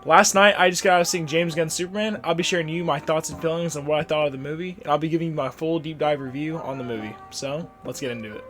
Last night, I just got out of seeing James Gunn's Superman. I'll be sharing you my thoughts and feelings on what I thought of the movie, and I'll be giving you my full deep dive review on the movie. So, let's get into it.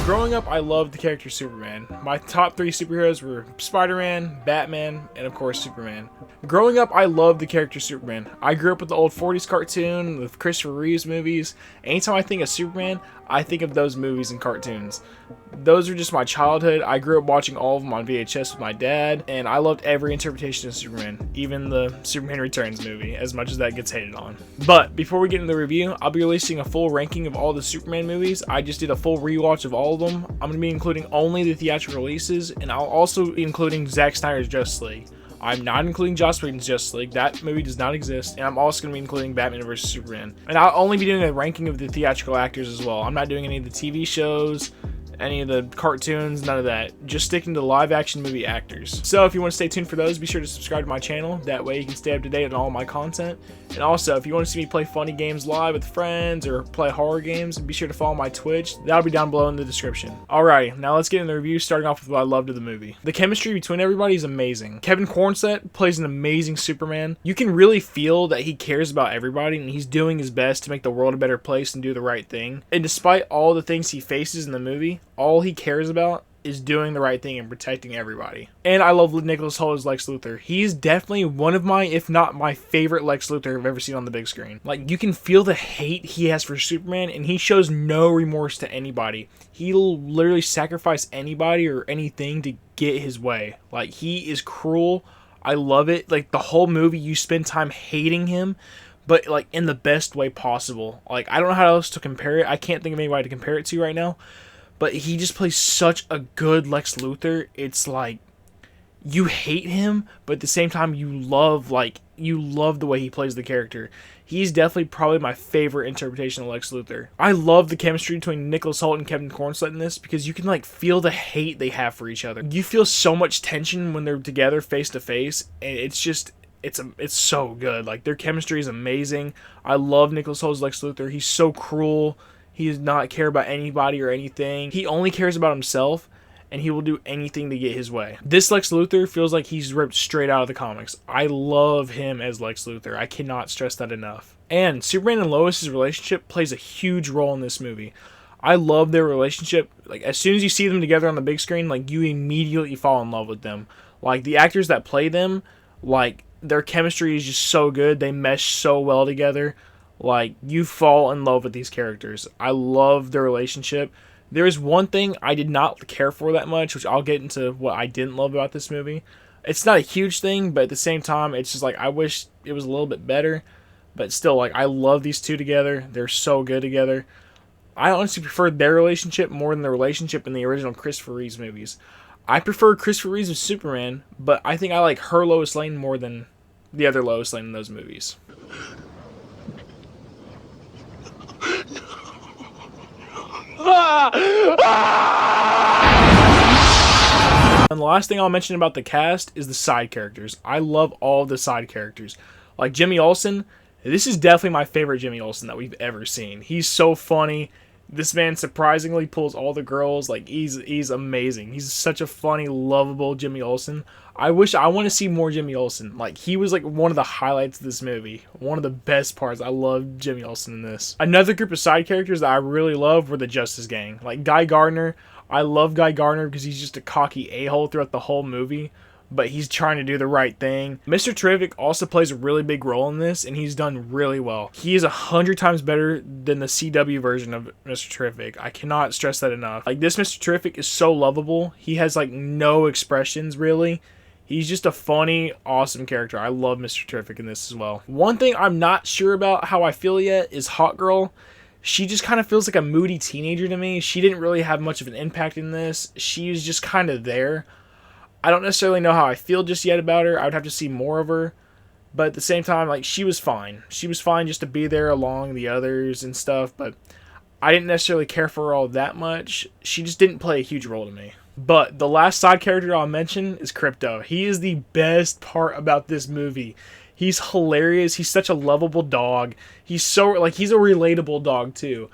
Growing up, I loved the character Superman. My top 3 superheroes were Spider-Man, Batman, and of course Superman. Growing up, I loved the character Superman. I grew up with the old 40s cartoon, with Christopher Reeves movies. Anytime I think of Superman, I think of those movies and cartoons. Those are just my childhood. I grew up watching all of them on VHS with my dad, and I loved every interpretation of Superman, even the Superman Returns movie, as much as that gets hated on. But before we get into the review, I'll be releasing a full ranking of all the Superman movies. I just did a full rewatch of all of them. I'm going to be including only the theatrical releases, and I'll also be including Zack Snyder's Justice League. I'm not including Joss Whedon's Justice League. That movie does not exist. And I'm also going to be including Batman vs. Superman. And I'll only be doing a ranking of the theatrical actors as well. I'm not doing any of the TV shows, any of the cartoons, none of that. Just sticking to live action movie actors. So if you want to stay tuned for those, be sure to subscribe to my channel. That way you can stay up to date on all my content. And also, if you want to see me play funny games live with friends or play horror games, be sure to follow my Twitch. That'll be down below in the description. Alrighty, now let's get into the review, starting off with what I loved of the movie. The chemistry between everybody is amazing. Kevin Cornsett plays an amazing Superman. You can really feel that he cares about everybody and he's doing his best to make the world a better place and do the right thing. And despite all the things he faces in the movie, all he cares about is doing the right thing and protecting everybody. And I love Nicholas Hoult as Lex Luthor. He's definitely one of my, if not my favorite Lex Luthor I've ever seen on the big screen. Like, you can feel the hate he has for Superman, and he shows no remorse to anybody. He'll literally sacrifice anybody or anything to get his way. Like, he is cruel. I love it. Like, the whole movie, you spend time hating him, but like in the best way possible. Like, I don't know how else to compare it. I can't think of anybody to compare it to right now. But he just plays such a good Lex Luthor. It's like, you hate him, but at the same time, you love the way he plays the character. He's definitely probably my favorite interpretation of Lex Luthor. I love the chemistry between Nicholas Hoult and Kevin Cornsett in this, because you can like feel the hate they have for each other. You feel so much tension when they're together face to face, and it's just, it's so good. Like, their chemistry is amazing. I love Nicholas Hoult's Lex Luthor. He's so cruel. He does not care about anybody or anything. He only cares about himself, and he will do anything to get his way. This Lex Luthor feels like he's ripped straight out of the comics. I love him as Lex Luthor. I cannot stress that enough. And Superman and Lois' relationship plays a huge role in this movie. I love their relationship. Like, as soon as you see them together on the big screen, like, you immediately fall in love with them. Like, the actors that play them, like, their chemistry is just so good. They mesh so well together. Like, you fall in love with these characters. I love their relationship. There is one thing I did not care for that much, which I'll get into what I didn't love about this movie. It's not a huge thing, but at the same time, it's just like, I wish it was a little bit better. But still, like, I love these two together. They're so good together. I honestly prefer their relationship more than the relationship in the original Christopher Reeves movies. I prefer Christopher Reeves as Superman, but I think I like her Lois Lane more than the other Lois Lane in those movies. And the last thing I'll mention about the cast is the side characters. I love all the side characters. Like Jimmy Olsen, this is definitely my favorite Jimmy Olsen that we've ever seen. He's so funny. This man surprisingly pulls all the girls. Like, he's amazing. He's such a funny, lovable Jimmy Olsen. I want to see more Jimmy Olsen. Like, he was like one of the highlights of this movie. One of the best parts. I love Jimmy Olsen in this. Another group of side characters that I really love were the Justice Gang. Like, Guy Gardner. I love Guy Gardner because he's just a cocky a-hole throughout the whole movie, but he's trying to do the right thing. Mr. Terrific also plays a really big role in this, and he's done really well. He is 100 times better than the CW version of Mr. Terrific. I cannot stress that enough. Like, this Mr. Terrific is so lovable. He has, like, no expressions, really. He's just a funny, awesome character. I love Mr. Terrific in this as well. One thing I'm not sure about how I feel yet is Hot Girl. She just kind of feels like a moody teenager to me. She didn't really have much of an impact in this. She was just kind of there. I don't necessarily know how I feel just yet about her. I would have to see more of her. But at the same time, like, she was fine. She was fine just to be there along the others and stuff. But I didn't necessarily care for her all that much. She just didn't play a huge role to me. But the last side character I'll mention is Crypto. He is the best part about this movie. He's hilarious. He's such a lovable dog. He's so, like, he's a relatable dog too.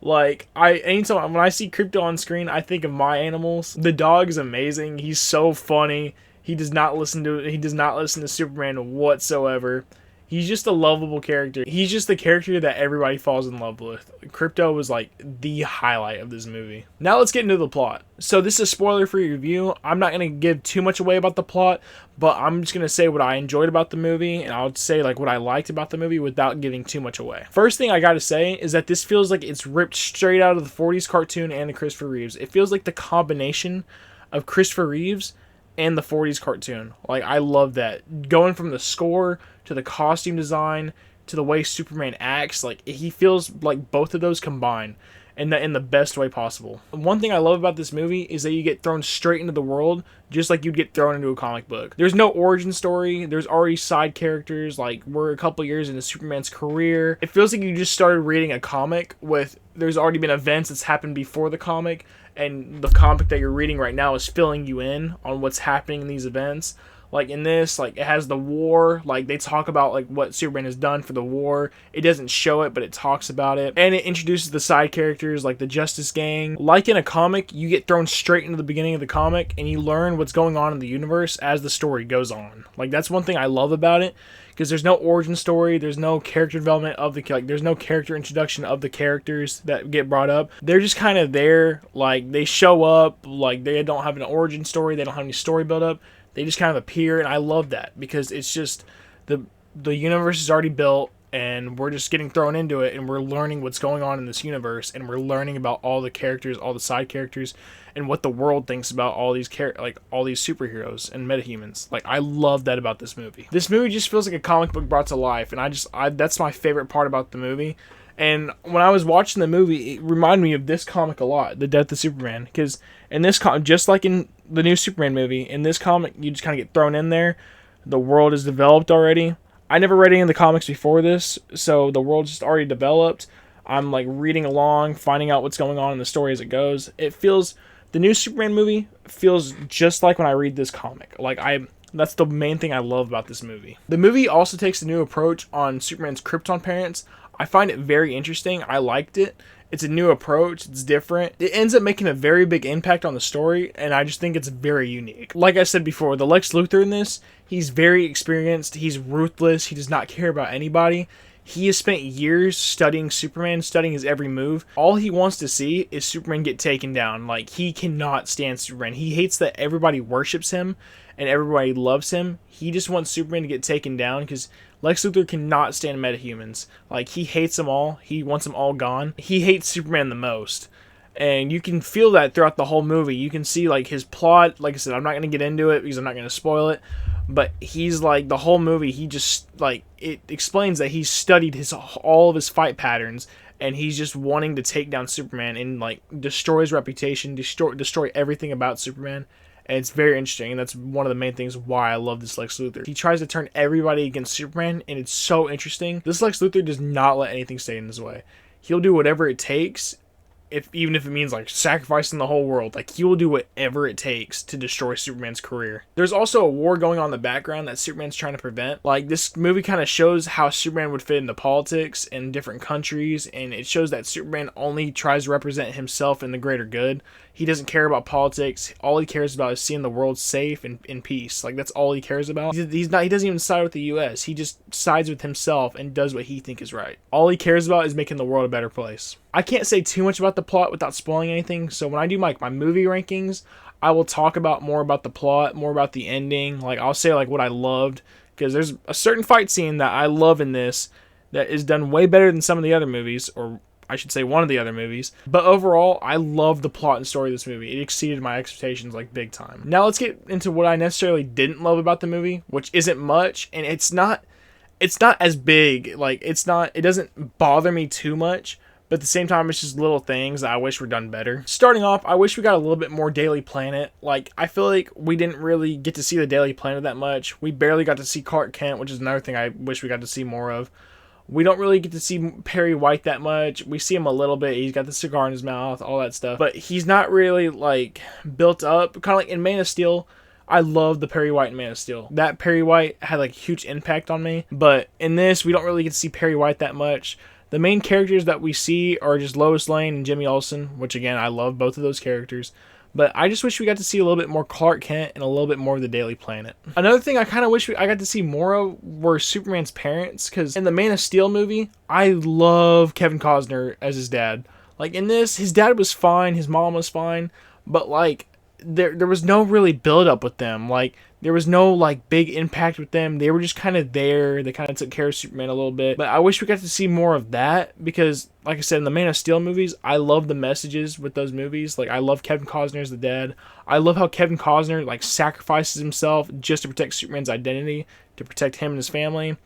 Like, anytime when I see Crypto on screen, I think of my animals. The dog is amazing. He's so funny. He does not listen to Superman whatsoever. He's just a lovable character. He's just the character that everybody falls in love with. Crypto was like the highlight of this movie. Now let's get into the plot. So this is a spoiler-free review. I'm not going to give too much away about the plot, but I'm just going to say what I enjoyed about the movie, and I'll say like what I liked about the movie without giving too much away. First thing I got to say is that this feels like it's ripped straight out of the 40s cartoon and the Christopher Reeves. It feels like the combination of Christopher Reeves and the 40s cartoon. Like, I love that. Going from the score to the costume design to the way Superman acts, like, he feels like both of those combined in the best way possible. One thing I love about this movie is that you get thrown straight into the world just like you'd get thrown into a comic book. There's no origin story. There's already side characters. Like, we're a couple years into Superman's career. It feels like you just started reading a comic with, there's already been events that's happened before the comic, and the comic that you're reading right now is filling you in on what's happening in these events. Like, in this, like, it has the war. Like, they talk about, like, what Superman has done for the war. It doesn't show it, but it talks about it. And it introduces the side characters, like the Justice Gang. Like in a comic, you get thrown straight into the beginning of the comic, and you learn what's going on in the universe as the story goes on. Like, that's one thing I love about it, because there's no origin story, there's no character development of the, like, there's no character introduction of the characters that get brought up. They're just kind of there, like, they show up, like, they don't have an origin story, they don't have any story build up. They just kind of appear, and I love that, because it's just, the universe is already built, and we're just getting thrown into it, and we're learning what's going on in this universe, and we're learning about all the characters, all the side characters, and what the world thinks about all these all these superheroes and metahumans. Like, I love that about this movie. This movie just feels like a comic book brought to life, and that's my favorite part about the movie. And when I was watching the movie, it reminded me of this comic a lot, The Death of Superman. Because in this just like in the new Superman movie, in this comic, you just kind of get thrown in there. The world is developed already. I never read any of the comics before this, so the world's just already developed. I'm like reading along, finding out what's going on in the story as it goes. The new Superman movie feels just like when I read this comic. That's the main thing I love about this movie. The movie also takes a new approach on Superman's Krypton parents. I find it very interesting. I liked it. It's a new approach. It's different. It ends up making a very big impact on the story, and I just think it's very unique. Like I said before, the Lex Luthor in this, he's very experienced. He's ruthless. He does not care about anybody. He has spent years studying Superman, studying his every move. All he wants to see is Superman get taken down. Like, he cannot stand Superman. He hates that everybody worships him and everybody loves him. He just wants Superman to get taken down because Lex Luthor cannot stand metahumans. Like, he hates them all. He wants them all gone. He hates Superman the most. And you can feel that throughout the whole movie. You can see, like, his plot. Like I said, I'm not going to get into it because I'm not going to spoil it. But he's, like, the whole movie, he just, like, it explains that he's studied all of his fight patterns. And he's just wanting to take down Superman and, like, destroy his reputation, destroy everything about Superman. And it's very interesting, and that's one of the main things why I love this Lex Luthor. He tries to turn everybody against Superman, and it's so interesting. This Lex Luthor does not let anything stand in his way. He'll do whatever it takes, even if it means, like, sacrificing the whole world. Like, he will do whatever it takes to destroy Superman's career. There's also a war going on in the background that Superman's trying to prevent. Like, this movie kind of shows how Superman would fit into politics in different countries, and it shows that Superman only tries to represent himself in the greater good. He doesn't care about politics. All he cares about is seeing the world safe and in peace. Like, that's all he cares about. He doesn't even side with the U.S. He just sides with himself and does what he thinks is right. All he cares about is making the world a better place. I can't say too much about the plot without spoiling anything, so when I do my movie rankings, I will talk more about the plot, more about the ending. Like, I'll say, like, what I loved, because there's a certain fight scene that I love in this that is done way better than some of the other movies, or I should say one of the other movies. But overall, I love the plot and story of this movie. It exceeded my expectations, like, big time. Now let's get into what I necessarily didn't love about the movie, which isn't much, and it's not as big. Like, it doesn't bother me too much, but at the same time, it's just little things that I wish were done better. Starting off, I wish we got a little bit more Daily Planet. Like, I feel like we didn't really get to see the Daily Planet that much. We barely got to see Clark Kent, which is another thing I wish we got to see more of. We don't really get to see Perry White that much. We see him a little bit. He's got the cigar in his mouth, all that stuff. But he's not really, like, built up. Kind of like in Man of Steel, I love the Perry White in Man of Steel. That Perry White had, like, huge impact on me. But in this, we don't really get to see Perry White that much. The main characters that we see are just Lois Lane and Jimmy Olsen, which again, I love both of those characters. But I just wish we got to see a little bit more Clark Kent and a little bit more of the Daily Planet. Another thing I kind of wish I got to see more of were Superman's parents, because in the Man of Steel movie, I love Kevin Costner as his dad. Like in this, his dad was fine, his mom was fine, but like there was no really build up with them. Like there was no like big impact with them. They were just kind of there. They kind of took care of Superman a little bit. But I wish we got to see more of that, because like I said, in the Man of Steel movies, I love the messages with those movies. Like I love Kevin Costner as the dad. I love how Kevin Costner like sacrifices himself just to protect Superman's identity, to protect him and his family.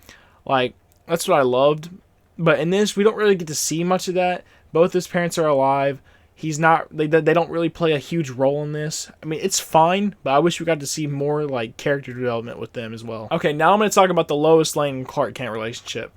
Like that's what I loved. But in this, we don't really get to see much of that. Both his parents are alive. He's not, they don't really play a huge role in this. I mean, it's fine, but I wish we got to see more like character development with them as well. Okay, now I'm going to talk about the Lois Lane and Clark Kent relationship.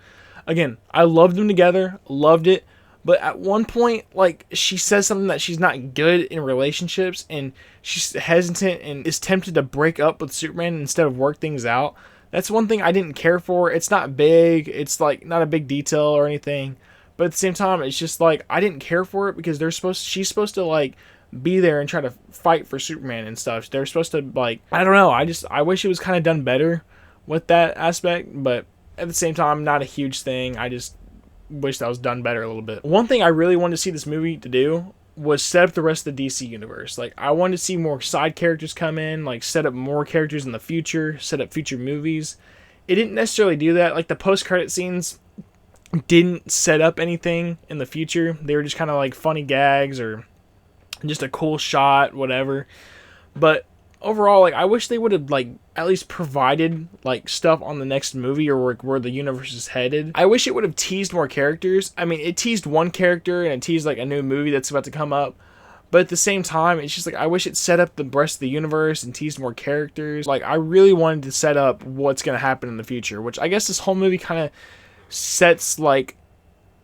Again, I loved them together, loved it, but at one point, like, she says something that she's not good in relationships, and she's hesitant and is tempted to break up with Superman instead of work things out. That's one thing I didn't care for. It's not big, it's like not a big detail or anything. But at the same time, it's just like I didn't care for it, because she's supposed to like be there and try to fight for Superman and stuff. They're supposed to like, I don't know. I wish it was kind of done better with that aspect, but at the same time, not a huge thing. I just wish that was done better a little bit. One thing I really wanted to see this movie to do was set up the rest of the DC universe. Like I wanted to see more side characters come in, like set up more characters in the future, set up future movies. It didn't necessarily do that. Like the post-credit scenes didn't set up anything in the future. They were just kind of like funny gags or just a cool shot, whatever. But overall, like I wish they would have like at least provided like stuff on the next movie or where the universe is headed. I wish it would have teased more characters. I mean, it teased one character and it teased like a new movie that's about to come up. But at the same time, it's just like I wish it set up the rest of the universe and teased more characters. Like I really wanted to set up what's going to happen in the future, which I guess this whole movie kind of sets like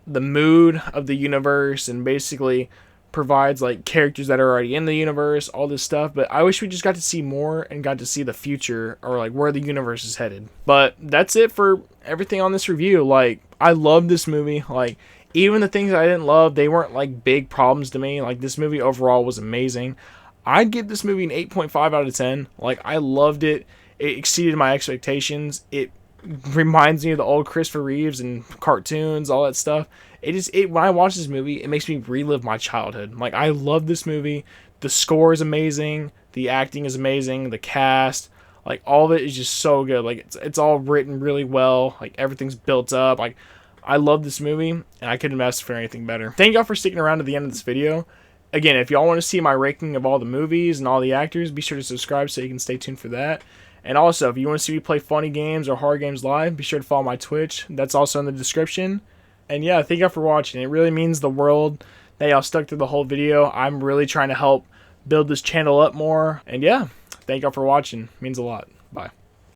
the mood of the universe and basically provides like characters that are already in the universe, all this stuff. But I wish we just got to see more and got to see the future or like where the universe is headed. But that's it for everything on this review. Like I love this movie. Like even the things I didn't love, they weren't like big problems to me. Like this movie overall was amazing. I'd give this movie an 8.5 out of 10. Like I loved it. It exceeded my expectations. It reminds me of the old Christopher Reeves and cartoons, all that stuff. When I watch this movie, it makes me relive my childhood. Like I love this movie. The score is amazing, the acting is amazing, the cast, like all of it is just so good. Like it's all written really well. Like everything's built up. Like I love this movie, and I couldn't ask for anything better. Thank y'all for sticking around to the end of this video. Again, if y'all want to see my ranking of all the movies and all the actors, be sure to subscribe so you can stay tuned for that. And also, if you want to see me play funny games or horror games live, be sure to follow my Twitch. That's also in the description. And yeah, thank y'all for watching. It really means the world that y'all stuck through the whole video. I'm really trying to help build this channel up more. And yeah, thank y'all for watching. It means a lot. Bye.